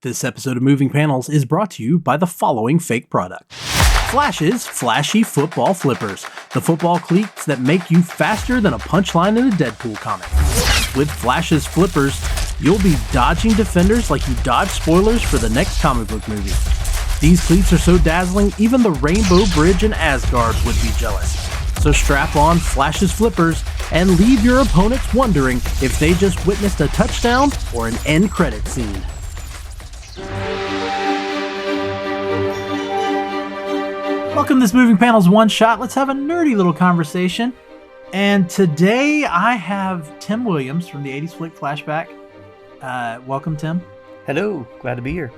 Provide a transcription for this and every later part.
This episode of Moving Panels is brought to you by the following fake product. Flash's Flashy Football Flippers, the football cleats that make you faster than a punchline in a Deadpool comic. With Flash's Flippers, you'll be dodging defenders like you dodge spoilers for the next comic book movie. These cleats are so dazzling, even the Rainbow Bridge in Asgard would be jealous. So strap on Flash's Flippers and leave your opponents wondering if they just witnessed a touchdown or an end credit scene. Welcome to this Moving Panels One Shot. Let's have a nerdy little conversation. And today I have Tim Williams from the 80s Flick Flashback. Welcome, Tim. Hello. Glad to be here.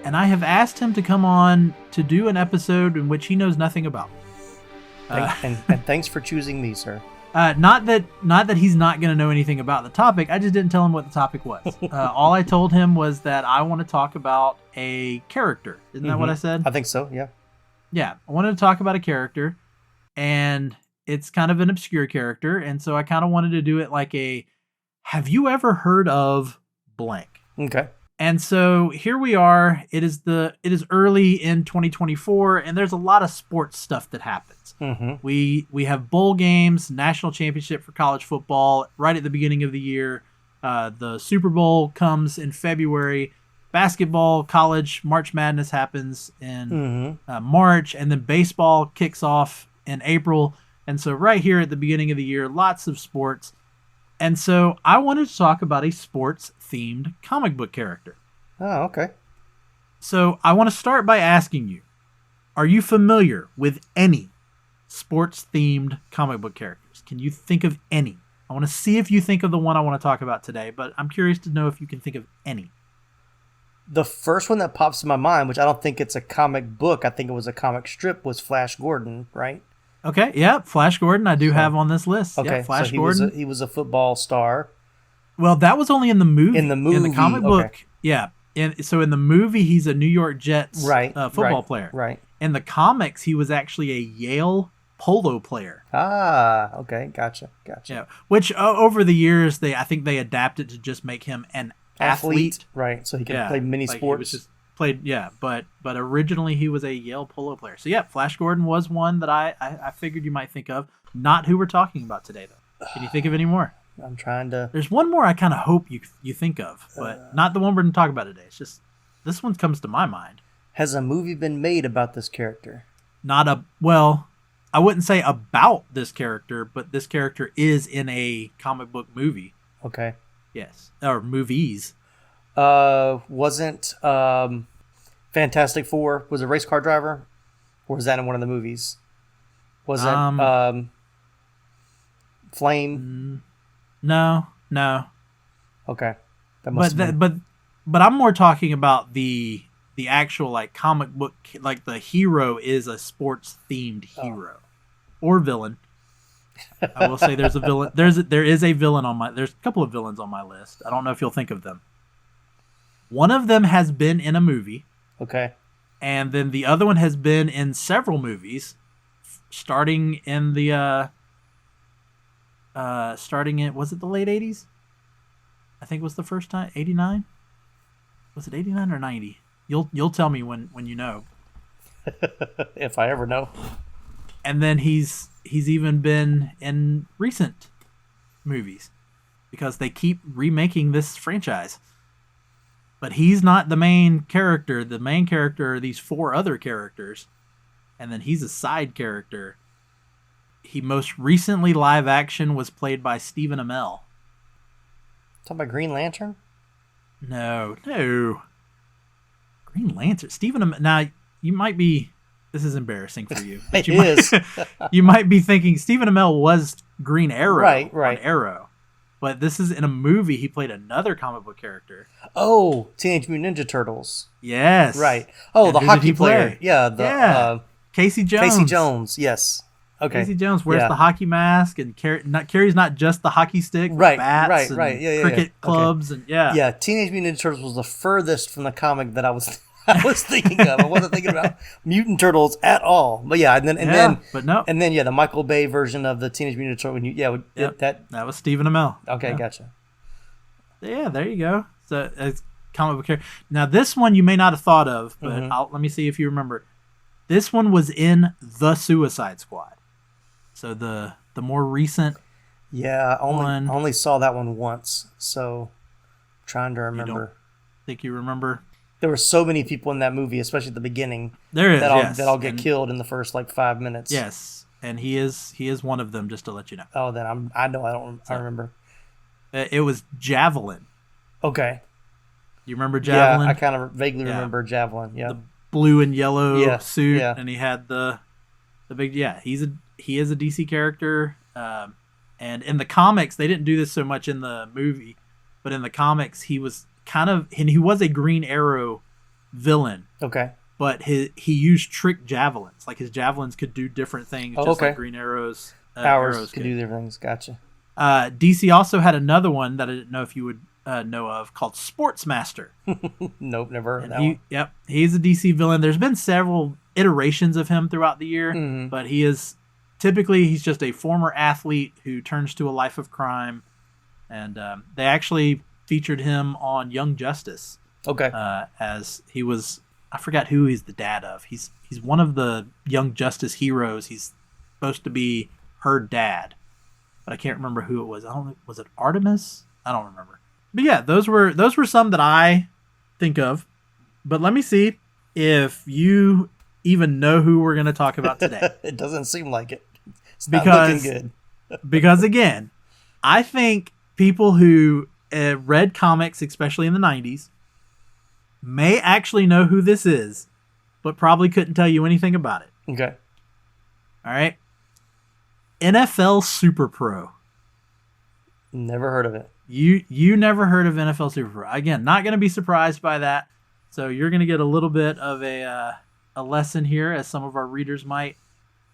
And I have asked him to come on to do an episode in which he knows nothing about. And thanks for choosing me, sir. Not that he's not going to know anything about the topic. I just didn't tell him what the topic was. All I told him was that I want to talk about a character. Isn't that what I said? I think so, yeah. Yeah, I wanted to talk about a character, and it's kind of an obscure character, and so I kind of wanted to do it like a, have you ever heard of blank? Okay. And so here we are. It is early in 2024, and there's a lot of sports stuff that happens. Mm-hmm. We have bowl games, national championship for college football right at the beginning of the year. The Super Bowl comes in February. Basketball, college, March Madness happens in March, and then baseball kicks off in April. And so right here at the beginning of the year, lots of sports. And so I wanted to talk about a sports-themed comic book character. Oh, okay. So I want to start by asking you, are you familiar with any sports-themed comic book characters? Can you think of any? I want to see if you think of the one I want to talk about today, but I'm curious to know if you can think of any. The first one that pops in my mind, which I don't think it's a comic book, I think it was a comic strip, was Flash Gordon, right? Okay, yeah, Flash Gordon I do have on this list. Okay, yeah, Flash so Gordon. He was a football star. Well, that was only in the movie. In the comic book, yeah. So in the movie, he's a New York Jets football player. Right. In the comics, he was actually a Yale polo player. Ah, okay, gotcha. Yeah, which over the years, I think they adapted to just make him an athlete. Right, so he could play mini sports. But originally he was a Yale polo player. So yeah, Flash Gordon was one that I figured you might think of. Not who we're talking about today, though. Can you think of any more? I'm trying to... There's one more I kind of hope you think of, but not the one we're going to talk about today. It's just, this one comes to my mind. Has a movie been made about this character? I wouldn't say about this character, but this character is in a comic book movie. Okay. Yes. Or movies. Wasn't Fantastic Four was a race car driver, or was that in one of the movies? Was it Flame? No. Okay, that must but I'm more talking about the actual like comic book, like the hero is a sports themed hero or villain. I will say there's a villain. There is a villain on my. There's a couple of villains on my list. I don't know if you'll think of them. One of them has been in a movie. Okay. And then the other one has been in several movies, starting in was it the late 80s? I think it was the first time. 89? Was it 89 or 90? You'll tell me when you know. If I ever know. And then he's even been in recent movies because they keep remaking this franchise. But he's not the main character. The main character are these four other characters, and then he's a side character. He most recently live action was played by Stephen Amell. Talking about Green Lantern? No. Green Lantern. Stephen Amell. Now, you might be... This is embarrassing for you. It is. You might be thinking Stephen Amell was Green Arrow right. on Arrow. But this is in a movie. He played another comic book character. Oh, Teenage Mutant Ninja Turtles. Yes. Right. Oh, and the hockey player. Yeah. Casey Jones. Casey Jones, yes. Okay. Casey Jones wears the hockey mask and carries not just the hocky stick, but bats and cricket clubs. Okay. Yeah, Teenage Mutant Ninja Turtles was the furthest from the comic that I was thinking of. I wasn't thinking about Mutant Turtles at all. But yeah, the Michael Bay version of the Teenage Mutant Ninja Turtles. That was Stephen Amell. Okay, gotcha. Yeah, there you go. So comic book character. Now, this one you may not have thought of, but let me see if you remember. This one was in The Suicide Squad. So the more recent I only saw that one once, so I'm trying to remember. Think you remember? There were so many people in that movie, especially at the beginning. There is, that all get killed in the first 5 minutes. Yes, and he is one of them. Just to let you know. Oh, then I remember. It was Javelin. Okay. You remember Javelin? Yeah, I kind of vaguely remember Javelin. Yeah. The blue and yellow suit, yeah. and he had the big. Yeah, he is a DC character. And in the comics, they didn't do this so much in the movie, but in the comics, he was he was a Green Arrow villain. Okay. But he used trick javelins. Like his javelins could do different things, like Green Arrow's arrows could do different things. Gotcha. DC also had another one that I didn't know if you would know of called Sportsmaster. Nope, never heard of that one. Yep, he's a DC villain. There's been several iterations of him throughout the year, but he's just a former athlete who turns to a life of crime, and they actually featured him on Young Justice. Okay. As he was, I forgot who he's the dad of. He's one of the Young Justice heroes. He's supposed to be her dad, but I can't remember who it was. Was it Artemis? I don't remember. But yeah, those were some that I think of. But let me see if you even know who we're going to talk about today. It doesn't seem like it. It's not looking good. Because again, I think people who read comics, especially in the 90s, may actually know who this is, but probably couldn't tell you anything about it. Okay. All right. NFL Superpro. Never heard of it. You never heard of NFL Superpro. Again, not going to be surprised by that. So you're going to get a little bit of a lesson here, as some of our readers might,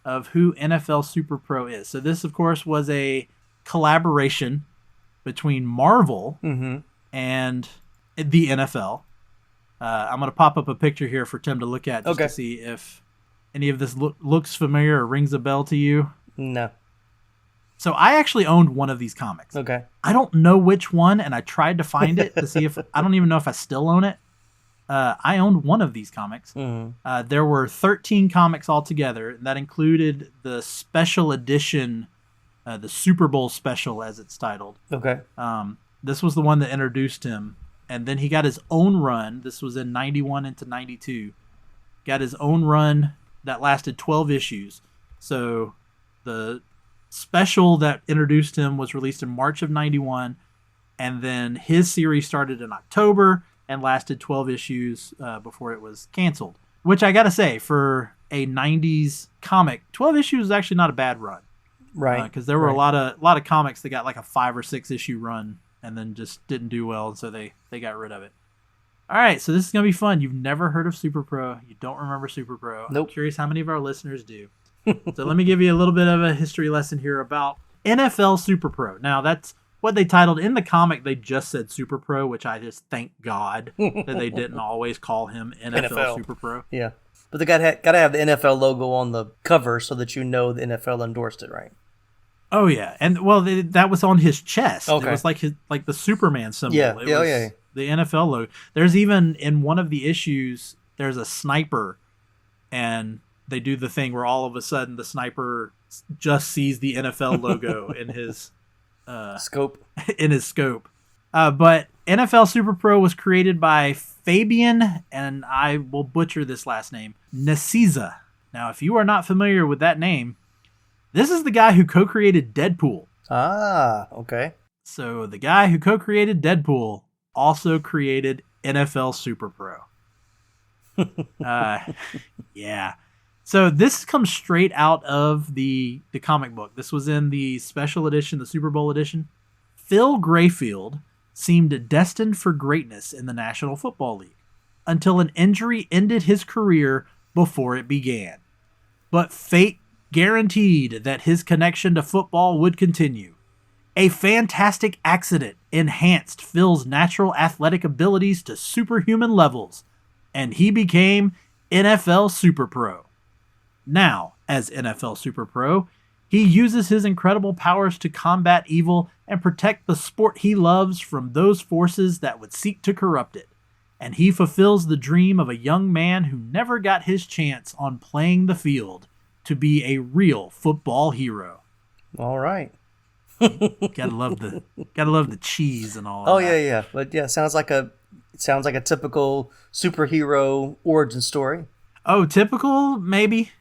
of who NFL Superpro is. So this, of course, was a collaboration between Marvel and the NFL. I'm going to pop up a picture here for Tim to look at just to see if any of this looks familiar or rings a bell to you. No. So I actually owned one of these comics. Okay. I don't know which one, and I tried to find it to see if... I don't even know if I still own it. I owned one of these comics. There were 13 comics altogether. And that included the special edition, the Super Bowl special, as it's titled. Okay. This was the one that introduced him. And then he got his own run. This was in 91 into 92. Got his own run that lasted 12 issues. So the special that introduced him was released in March of 91. And then his series started in October and lasted 12 issues before it was canceled. Which I gotta say, for a 90s comic, 12 issues is actually not a bad run. Right. Because there were a lot of comics that got like a 5 or 6 issue run and then just didn't do well, and so they got rid of it. All right, so this is going to be fun. You've never heard of Superpro. You don't remember Superpro. Nope. I'm curious how many of our listeners do. So let me give you a little bit of a history lesson here about NFL Superpro. Now, that's what they titled in the comic. They just said Superpro, which I just thank God that they didn't always call him NFL Superpro. Yeah. But they got to have the NFL logo on the cover so that you know the NFL endorsed it, right? Oh yeah, and well, that was on his chest. Okay. It was like the Superman symbol. Yeah, it was the NFL logo. There's even in one of the issues, there's a sniper, and they do the thing where all of a sudden the sniper just sees the NFL logo in his scope. In his scope. But NFL Superpro was created by Fabian, and I will butcher this last name, Nicieza. Now, if you are not familiar with that name, this is the guy who co-created Deadpool. Ah, okay. So the guy who co-created Deadpool also created NFL Superpro. Yeah. So this comes straight out of the comic book. This was in the special edition, the Super Bowl edition. Phil Grayfield seemed destined for greatness in the National Football League until an injury ended his career before it began. But fate guaranteed that his connection to football would continue. A fantastic accident enhanced Phil's natural athletic abilities to superhuman levels, and he became NFL Superpro. Now, as NFL Superpro, he uses his incredible powers to combat evil and protect the sport he loves from those forces that would seek to corrupt it. and he fulfills the dream of a young man who never got his chance on playing the field to be a real football hero. All right. gotta love the cheese and all. Oh yeah. But yeah, sounds like a typical superhero origin story. Oh, typical maybe.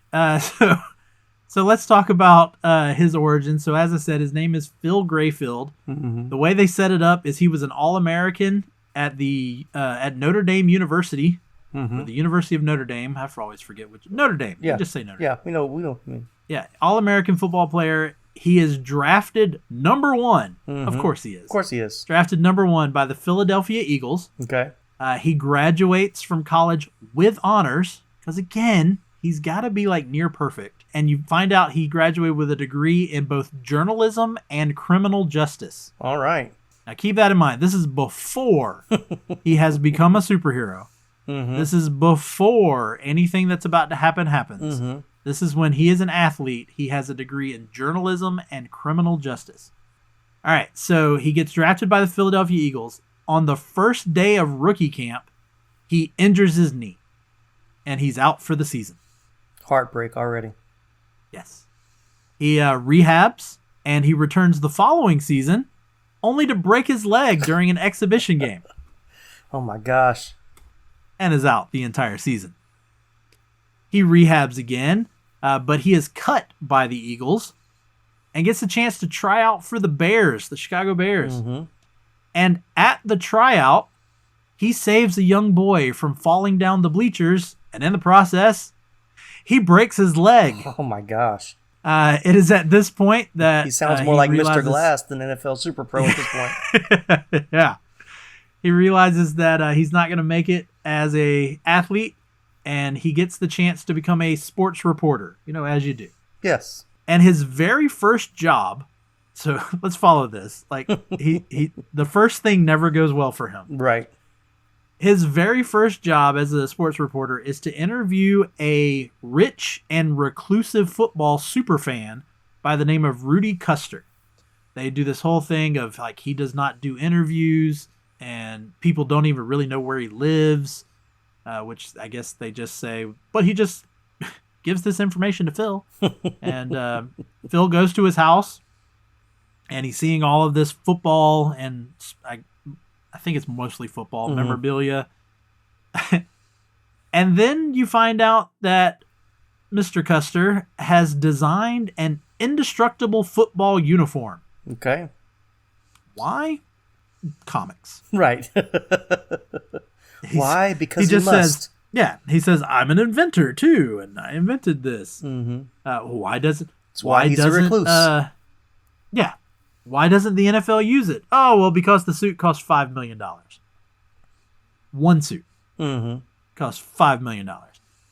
So let's talk about his origin. So as I said, his name is Phil Grayfield. Mm-hmm. The way they set it up is he was an All-American at Notre Dame University, or the University of Notre Dame. I always forget which. Notre Dame. Yeah, just say Notre Dame. Yeah, we know. Yeah, All-American football player. He is drafted number 1. Mm-hmm. Of course he is. Of course he is. Drafted number 1 by the Philadelphia Eagles. Okay. He graduates from college with honors because again, he's got to be like near perfect. And you find out he graduated with a degree in both journalism and criminal justice. All right. Now keep that in mind. This is before he has become a superhero. Mm-hmm. This is before anything that's about to happen happens. Mm-hmm. This is when he is an athlete. He has a degree in journalism and criminal justice. All right, so he gets drafted by the Philadelphia Eagles. On the first day of rookie camp, he injures his knee, and he's out for the season. Heartbreak already. Yes. He rehabs, and he returns the following season, only to break his leg during an exhibition game. Oh my gosh. And is out the entire season. He rehabs again, but he is cut by the Eagles and gets a chance to try out for the Bears, the Chicago Bears. Mm-hmm. And at the tryout, he saves a young boy from falling down the bleachers, and in the process, he breaks his leg. Oh my gosh. It is at this point that he sounds more like Mr. Glass than NFL Superpro at this point. Yeah. He realizes that he's not going to make it as a athlete, and he gets the chance to become a sports reporter, as you do. Yes. And his very first job, so let's follow this. Like he the first thing never goes well for him. Right. His very first job as a sports reporter is to interview a rich and reclusive football superfan by the name of Rudy Custer. They do this whole thing of like he does not do interviews and people don't even really know where he lives, which I guess they just say, but he just gives this information to Phil. And Phil goes to his house and he's seeing all of this football and I think it's mostly football memorabilia. And then you find out that Mr. Custer has designed an indestructible football uniform. Okay. Why? Comics. Right. Why? Because he just says, he says, I'm an inventor too, and I invented this. Mm-hmm. Why doesn't... That's why he's a recluse. Why doesn't the NFL use it? Oh, well, because the suit costs $5 million. One suit costs $5 million.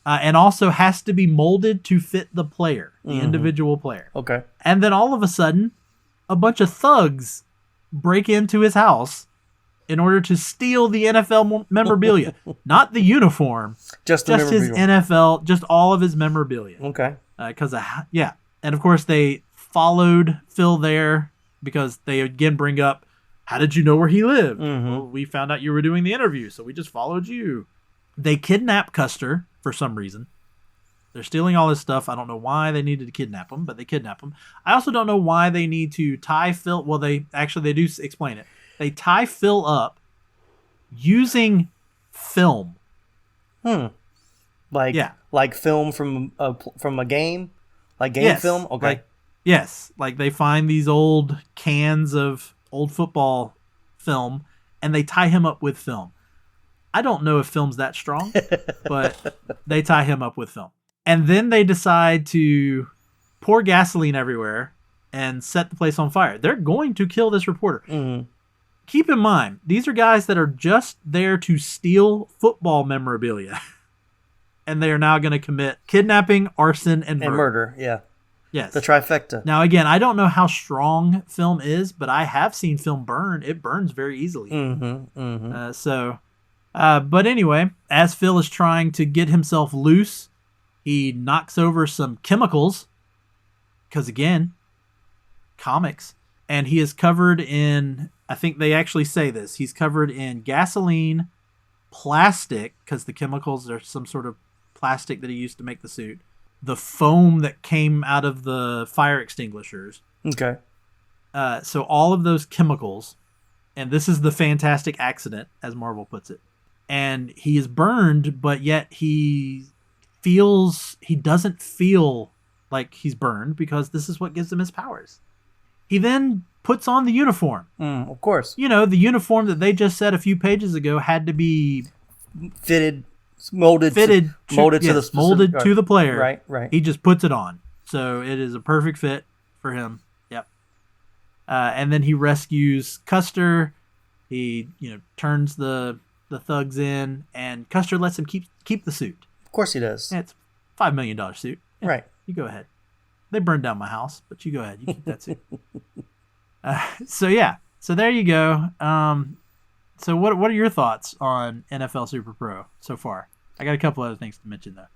And also has to be molded to fit the player, the individual player. Okay. And then all of a sudden, a bunch of thugs break into his house in order to steal the NFL memorabilia. Not the uniform. Just his NFL, just all of his memorabilia. Okay. And of course, they followed Phil there because they again bring up, how did you know where he lived? Well, we found out you were doing the interview, so we just followed you. They kidnap Custer for some reason. They're stealing all his stuff. I don't know why they needed to kidnap him, but they kidnap him. I also don't know why they need to tie Phil. Well, they do explain it. They tie Phil up using film. Like film from a game? Like game film? Okay. Like they find these old cans of old football film, and they tie him up with film. I don't know if film's that strong, but they tie him up with film. And then they decide to pour gasoline everywhere and set the place on fire. They're going to kill this reporter. Keep in mind, these are guys that are just there to steal football memorabilia. And they are now going to commit kidnapping, arson, and murder. Yeah. Yes. The trifecta. Now, again, I don't know how strong film is, but I have seen film burn. It burns very easily. But anyway, as Phil is trying to get himself loose, he knocks over some chemicals. Because, again, comics. And he is covered in, I think they actually say this, he's covered in gasoline, plastic, because the chemicals are some sort of plastic that he used to make the suit, the foam that came out of the fire extinguishers. Okay. So all of those chemicals, and this is the fantastic accident, as Marvel puts it. And he is burned, but yet he doesn't feel like he's burned, because this is what gives him his powers. He then puts on the uniform. Of course. The uniform that they just said a few pages ago had to be molded to the player. Right. He just puts it on. So it is a perfect fit for him. Yep. And then he rescues Custer. He, turns the thugs in, and Custer lets him keep the suit. Of course he does. Yeah, it's a $5 million suit. Yeah, right. You go ahead. They burned down my house, but you go ahead. You keep that suit. So there you go. So what are your thoughts on NFL Superpro so far? I got a couple other things to mention though.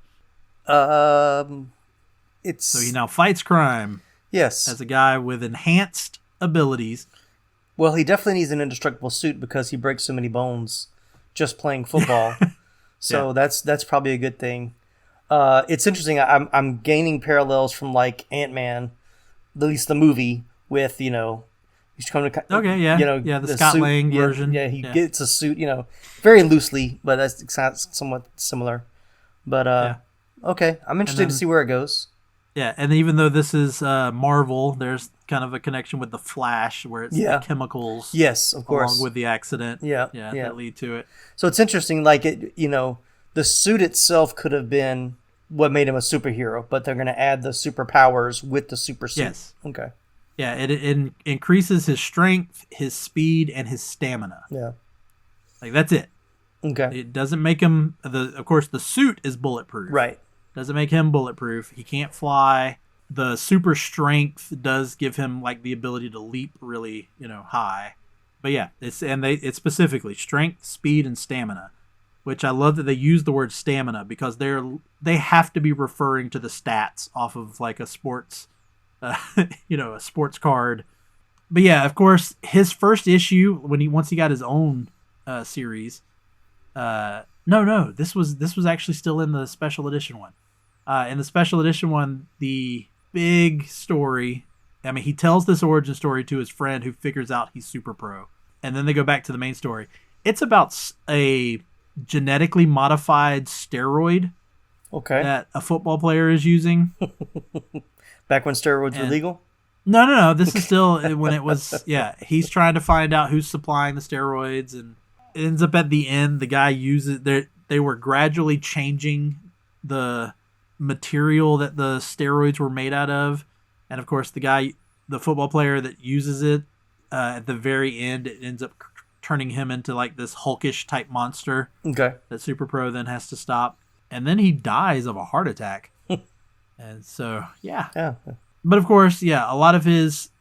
So he now fights crime. Yes. As a guy with enhanced abilities. Well, he definitely needs an indestructible suit because he breaks so many bones just playing football. So that's probably a good thing. It's interesting. I'm gaining parallels from like Ant-Man, at least the movie, with he's coming to the Scott suit, Lang version. Yeah, he gets a suit, very loosely, but that's somewhat similar. But okay, I'm interested to see where it goes. Yeah, and even though this is Marvel, there's kind of a connection with the Flash, where it's the chemicals. Yes, of course, along with the accident. That lead to it. So it's interesting, like it, the suit itself could have been what made him a superhero, but they're going to add the superpowers with the super suit. Yes. Okay. Yeah, it increases his strength, his speed, and his stamina. Yeah. Like, that's it. Okay. It doesn't make him... Of course, the suit is bulletproof. Right. Doesn't make him bulletproof. He can't fly. The super strength does give him, like, the ability to leap really, high. But yeah, it's specifically strength, speed, and stamina. Which I love that they use the word stamina, because they have to be referring to the stats off of like a sports, a sports card. But yeah, of course, his first issue once he got his own series. This was actually still in the special edition one. In the special edition one, the big story. I mean, he tells this origin story to his friend who figures out he's Superpro, and then they go back to the main story. It's about a genetically modified steroid that a football player is using. Back when steroids were legal? No. This is still when it was, he's trying to find out who's supplying the steroids, and it ends up at the end, the guy uses, they were gradually changing the material that the steroids were made out of. And of course, the football player that uses it, at the very end, it ends up turning him into like this hulkish type monster. Okay. That Superpro then has to stop. And then he dies of a heart attack. And so, yeah. But of course, a lot of his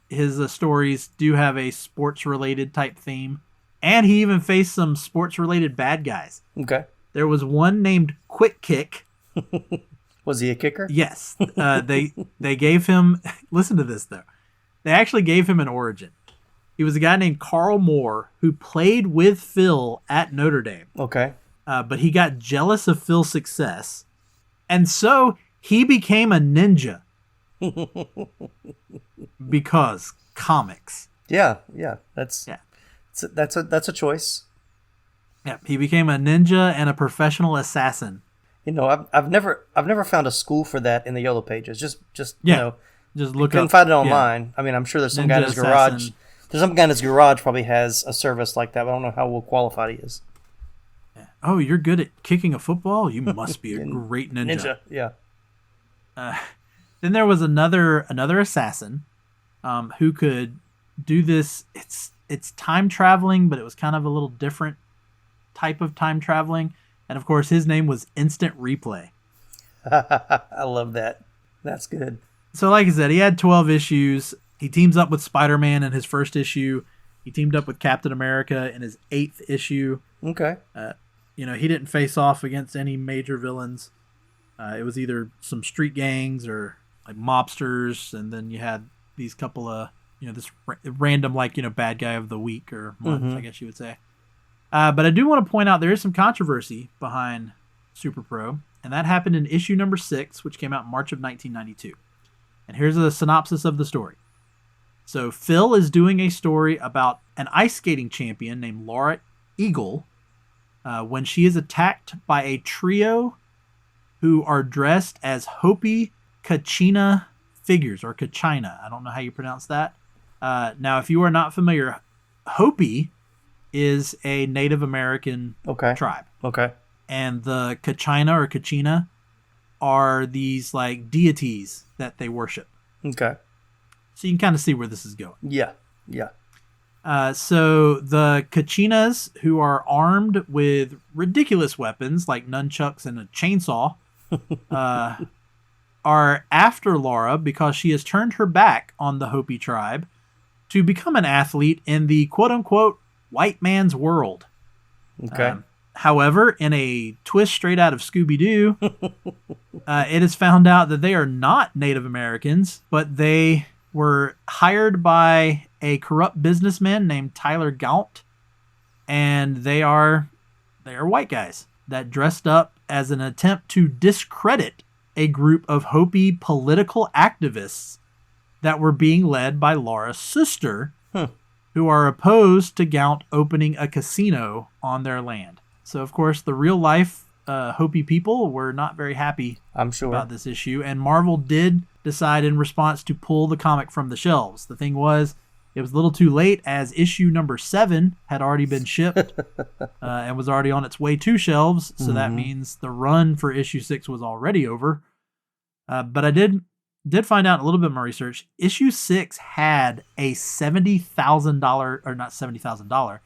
stories do have a sports related type theme. And he even faced some sports related bad guys. Okay. There was one named Quick Kick. Was he a kicker? Yes. They gave him, listen to this though. They actually gave him an origin. He was a guy named Carl Moore who played with Phil at Notre Dame. Okay. But he got jealous of Phil's success. And so he became a ninja. Because comics. Yeah. That's a choice. Yeah, he became a ninja and a professional assassin. I've never found a school for that in the Yellow Pages. Just just look up. Couldn't find it online. I mean, I'm sure there's some guy in his garage. There's some guy in his garage probably has a service like that, but I don't know how well qualified he is. Oh, you're good at kicking a football? You must be a great ninja. Yeah. Then there was another assassin who could do this. It's time traveling, but it was kind of a little different type of time traveling. And of course, his name was Instant Replay. I love that. That's good. So like I said, he had 12 issues. He teams up with Spider-Man in his first issue. He teamed up with Captain America in his 8th issue. Okay. He didn't face off against any major villains. It was either some street gangs or like mobsters, and then you had these couple of, this random bad guy of the week or month, I guess you would say. But I do want to point out there is some controversy behind Superpro, and that happened in issue number 6, which came out in March of 1992. And here's a synopsis of the story. So Phil is doing a story about an ice skating champion named Laura Eagle when she is attacked by a trio who are dressed as Hopi Kachina figures, or Kachina. I don't know how you pronounce that. Now, if you are not familiar, Hopi is a Native American tribe. Okay. And the Kachina or Kachina are these like deities that they worship. Okay. So you can kind of see where this is going. Yeah. Yeah. So the Kachinas, who are armed with ridiculous weapons like nunchucks and a chainsaw, are after Laura because she has turned her back on the Hopi tribe to become an athlete in the quote-unquote white man's world. Okay. However, in a twist straight out of Scooby-Doo, it is found out that they are not Native Americans, but they were hired by a corrupt businessman named Tyler Gaunt, and they are white guys that dressed up as an attempt to discredit a group of Hopi political activists that were being led by Laura's sister, who are opposed to Gaunt opening a casino on their land. So, of course, the real-life Hopi people were not very happy about this issue, and Marvel did decide in response to pull the comic from the shelves. The thing was, it was a little too late, as issue number 7 had already been shipped and was already on its way to shelves, so that means the run for issue 6 was already over. But I did find out a little bit of my research. Issue 6 had a $70,000, or not $70,000,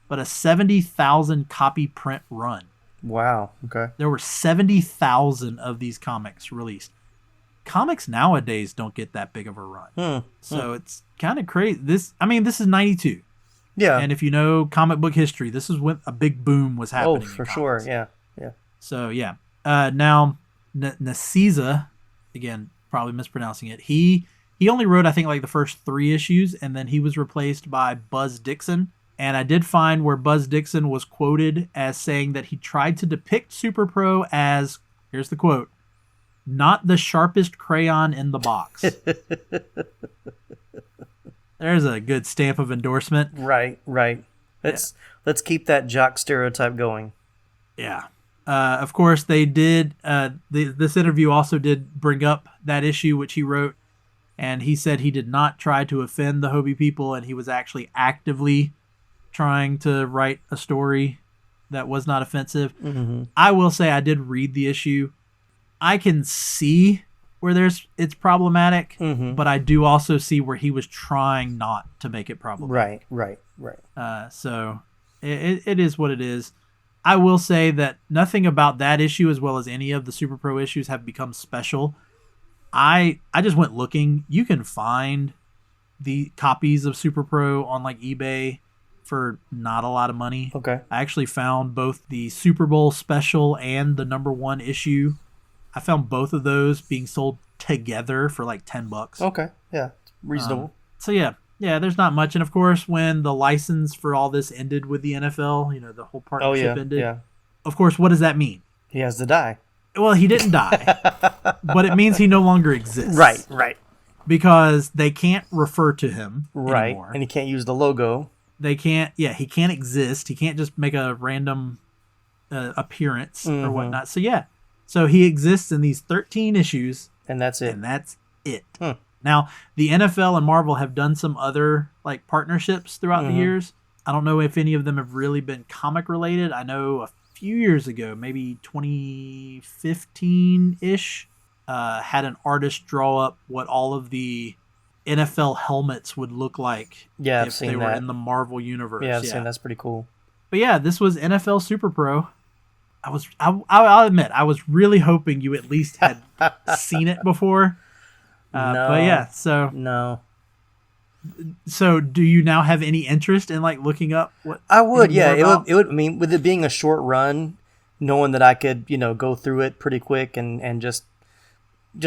but a 70,000 copy print run. Wow. Okay. There were 70,000 of these comics released. Comics nowadays don't get that big of a run. So it's kind of crazy. This is 92. Yeah. And if you know comic book history, this is when a big boom was happening. Oh, for sure. Yeah. Yeah. So, yeah. Now, Nasiza, again, probably mispronouncing it. He only wrote, I think, like the first 3 issues, and then he was replaced by Buzz Dixon. And I did find where Buzz Dixon was quoted as saying that he tried to depict Superpro as, here's the quote, not the sharpest crayon in the box. There's a good stamp of endorsement. Right. Let's keep that jock stereotype going. Yeah. Of course, they did. This interview also did bring up that issue which he wrote, and he said he did not try to offend the Hopi people, and he was actually actively trying to write a story that was not offensive. I will say I did read the issue. I can see where it's problematic, but I do also see where he was trying not to make it problematic. Right. So it is what it is. I will say that nothing about that issue, as well as any of the Superpro issues, have become special. I just went looking. You can find the copies of Superpro on like eBay for not a lot of money. Okay. I actually found both the Super Bowl special and the number 1 issue. I found both of those being sold together for like $10. Okay. Yeah. Reasonable. So yeah, there's not much. And of course, when the license for all this ended with the NFL, the whole partnership ended. Yeah. Of course, what does that mean? He has to die. Well, he didn't die, but it means he no longer exists. Right. Because they can't refer to him anymore. And he can't use the logo. They can't. Yeah, he can't exist. He can't just make a random appearance or whatnot. So yeah. So he exists in these 13 issues. And that's it. Now, the NFL and Marvel have done some other like partnerships throughout the years. I don't know if any of them have really been comic related. I know a few years ago, maybe 2015-ish, had an artist draw up what all of the NFL helmets would look like if they were in the Marvel universe. Yeah, I've seen that's pretty cool. But yeah, this was NFL Superpro. I'll admit, I was really hoping you at least had seen it before. No, but yeah, so no. So do you now have any interest in like looking up what I would? Yeah, it would. I mean, with it being a short run, knowing that I could, go through it pretty quick and just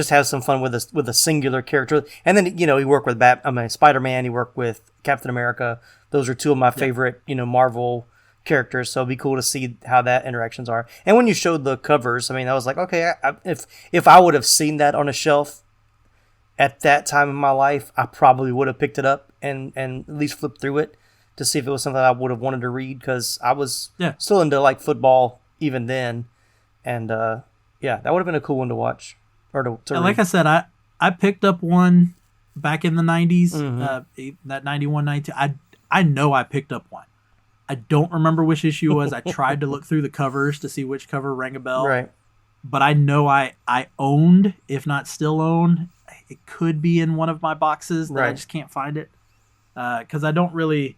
have some fun with a singular character. And then he worked with Spider-Man. He worked with Captain America. Those are 2 of my favorite Marvel characters, so it'd be cool to see how that interactions are. And when you showed the covers, I mean, I was like, okay, if I would have seen that on a shelf at that time in my life, I probably would have picked it up and at least flipped through it to see if it was something I would have wanted to read, because I was still into like football even then, and that would have been a cool one to watch or to read. Like I said, I picked up one back in the 90s, that 91, 92. I know I picked up one. I don't remember which issue it was. I tried to look through the covers to see which cover rang a bell. Right. But I know I owned, if not still own, it could be in one of my boxes that I just can't find it. Because I don't really...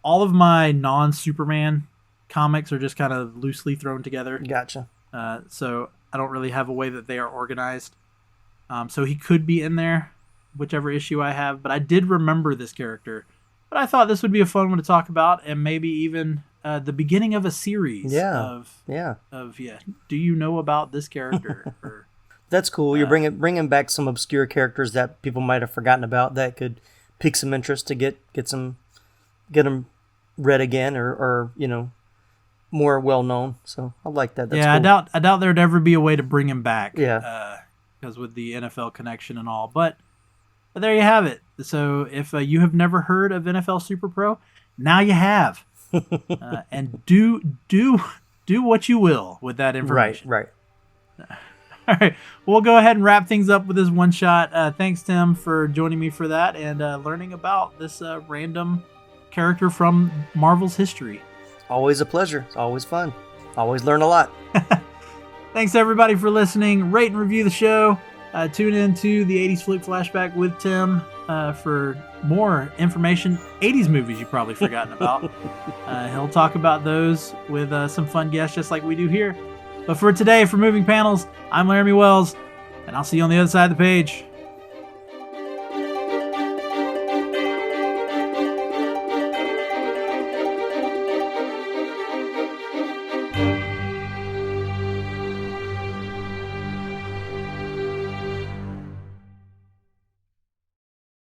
All of my non-Superman comics are just kind of loosely thrown together. Gotcha. So I don't really have a way that they are organized. So he could be in there, whichever issue I have. But I did remember this character. But I thought this would be a fun one to talk about, and maybe even the beginning of a series. Do you know about this character? Or, that's cool. You're bringing back some obscure characters that people might have forgotten about that could pique some interest to get them read again, or more well known. So I like that. That's cool. I doubt there'd ever be a way to bring him back. Because with the NFL connection and all, but there you have it. So if you have never heard of NFL Superpro, now you have, and do what you will with that information. Right. All right, we'll go ahead and wrap things up with this one shot. Thanks, Tim, for joining me for that and learning about this random character from Marvel's history. Always a pleasure. It's always fun. Always learn a lot. Thanks, everybody, for listening. Rate and review the show. Tune in to the 80s Flick Flashback with Tim for more information. 80s movies you've probably forgotten about. He'll talk about those with some fun guests just like we do here. But for today, for Moving Panels, I'm Laramy Wells, and I'll see you on the other side of the page.